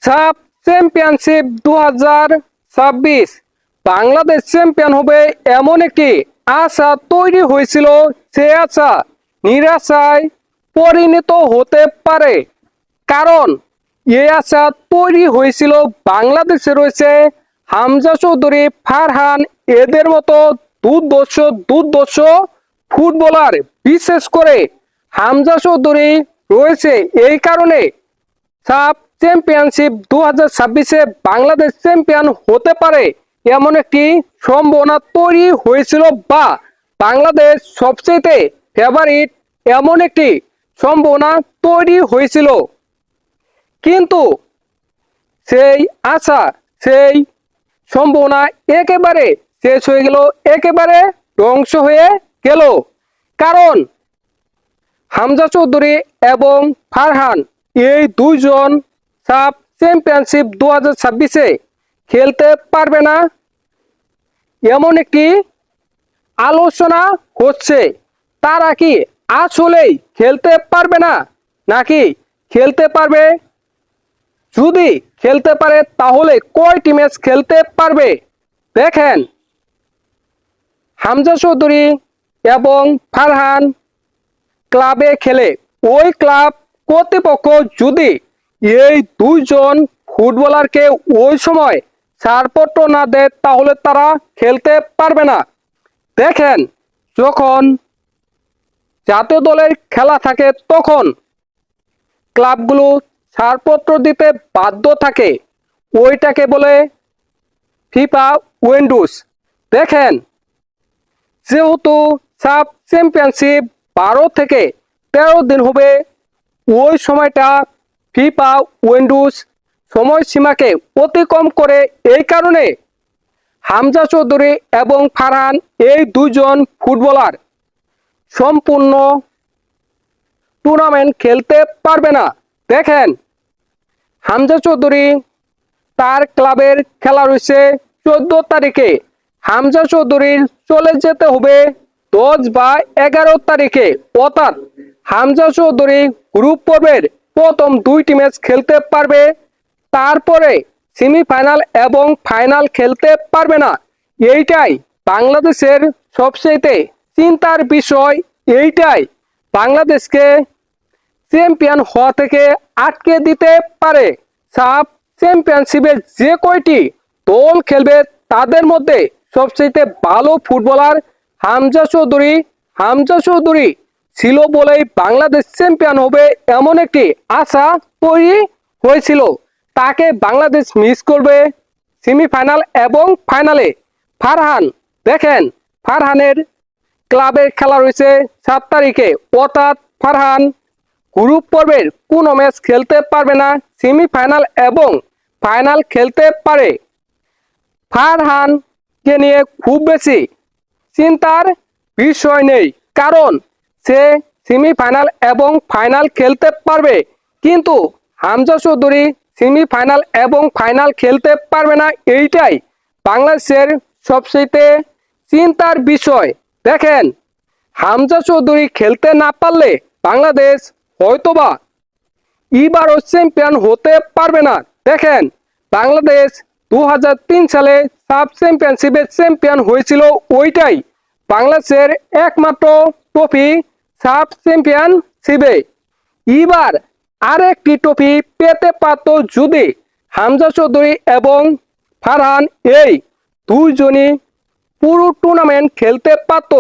Sub championship 2026 Bangladesh champion হবে এমন একটি আশা তৈরি হয়েছিল। সে আশা নিরাশায় পরিণত হতে পারে, কারণ এই আশা তৈরি হয়েছিল বাংলাদেশে রয়েছে হামজা চৌধুরী, ফারহান, এদের মতো দুর্ধর্ষ ফুটবলার। বিশেষ করে হামজা চৌধুরী রয়েছে, এই কারণে সাব চ্যাম্পিয়নশিপ 2026-এ বাংলাদেশ চ্যাম্পিয়ন হতে পারে এমন একটি সম্ভাবনা তৈরি হয়েছিল, বা বাংলাদেশ সবচেয়ে ফেভারিট এমন একটি সম্ভাবনা তৈরি হয়েছিল। কিন্তু সেই আশা, সেই সম্ভাবনা একেবারে শেষ হয়ে গেল, একেবারে ধ্বংস হয়ে গেল। কারণ হামজা চৌধুরী এবং ফারহান এই দুইজন সাব চ্যাম্পিয়নশিপ 2026-এ খেলতে পারবে না এমন একটি আলোচনা হচ্ছে। তারা কি আসলেই খেলতে পারবে না, নাকি খেলতে পারবে? যদি খেলতে পারে তাহলে কয়টি ম্যাচ খেলতে পারবে? দেখেন, হামজা চৌধুরী এবং ফারহান ক্লাবে খেলে। ওই ক্লাব কর্তৃপক্ষ যদি এই দুইজন ফুটবলারকে ওই সময় ছাড়পত্র না দেয় তাহলে তারা খেলতে পারবে না। দেখেন, যখন জাতীয় দলের খেলা থাকে তখন ক্লাবগুলো ছাড়পত্র দিতে বাধ্য থাকে, ওইটাকে বলে ফিফা উইন্ডোজ। দেখেন, যেহেতু সাব চ্যাম্পিয়নশিপ 12 থেকে 13 দিন হবে, ওই সময়টা ফিফা উইন্ডোজ সময়সীমাকে অতিক্রম করে। এই কারণে হামজা চৌধুরী এবং ফারহান এই দুইজন ফুটবলার সম্পূর্ণ টুর্নামেন্ট খেলতে পারবে না। দেখেন, হামজা চৌধুরী তার ক্লাবের খেলা রয়েছে 14 তারিখে। হামজা চৌধুরীর চলে যেতে হবে 10 বা 11 তারিখে, অর্থাৎ হামজা চৌধুরী গ্রুপ পর্বের প্রথম 2টি ম্যাচ খেলতে পারবে, তারপরে সেমিফাইনাল এবং ফাইনাল খেলতে পারবে না। এইটাই বাংলাদেশের সবচেয়ে চিন্তার বিষয়। এইটাই বাংলাদেশকে চ্যাম্পিয়ন হওয়া থেকে আটকে দিতে পারে। সাব চ্যাম্পিয়নশিপে যে কয়টি দল খেলবে তাদের মধ্যে সবচেয়ে ভালো ফুটবলার হামজা চৌধুরী। হামজা চৌধুরী ছিল বলেই বাংলাদেশ চ্যাম্পিয়ন হবে এমন একটি আশা তৈরি হয়েছিল। তাকে বাংলাদেশ মিস করবে সেমিফাইনাল এবং ফাইনালে। ফারহান, দেখেন, ফারহানের ক্লাবের খেলা রয়েছে 7 তারিখে, অর্থাৎ ফারহান গ্রুপ পর্বের কোনো ম্যাচ খেলতে পারবে না, সেমিফাইনাল এবং ফাইনাল খেলতে পারে। ফারহানকে নিয়ে খুব বেশি চিন্তার বিষয় নেই, কারণ সে সেমিফাইনাল এবং ফাইনাল খেলতে পারবে। কিন্তু হামজা চৌধুরী সেমিফাইনাল এবং ফাইনাল খেলতে পারবে না, এইটাই বাংলাদেশের সবচেয়ে চিন্তার বিষয়। দেখেন, হামজা চৌধুরী খেলতে না পারলে বাংলাদেশ হয়তোবা এবারও চ্যাম্পিয়ন হতে পারবে না। দেখেন, বাংলাদেশ 2003 সালে সাব চ্যাম্পিয়নশিপে চ্যাম্পিয়ন হয়েছিল, ওইটাই বাংলাদেশের একমাত্র ট্রফি সাব চ্যাম্পিয়নশিপে। এবার আরেকটি ট্রফি পেতে পারত যদি হামজা চৌধুরী এবং ফারহান এই দুইজনই পুরো টুর্নামেন্ট খেলতে পারত।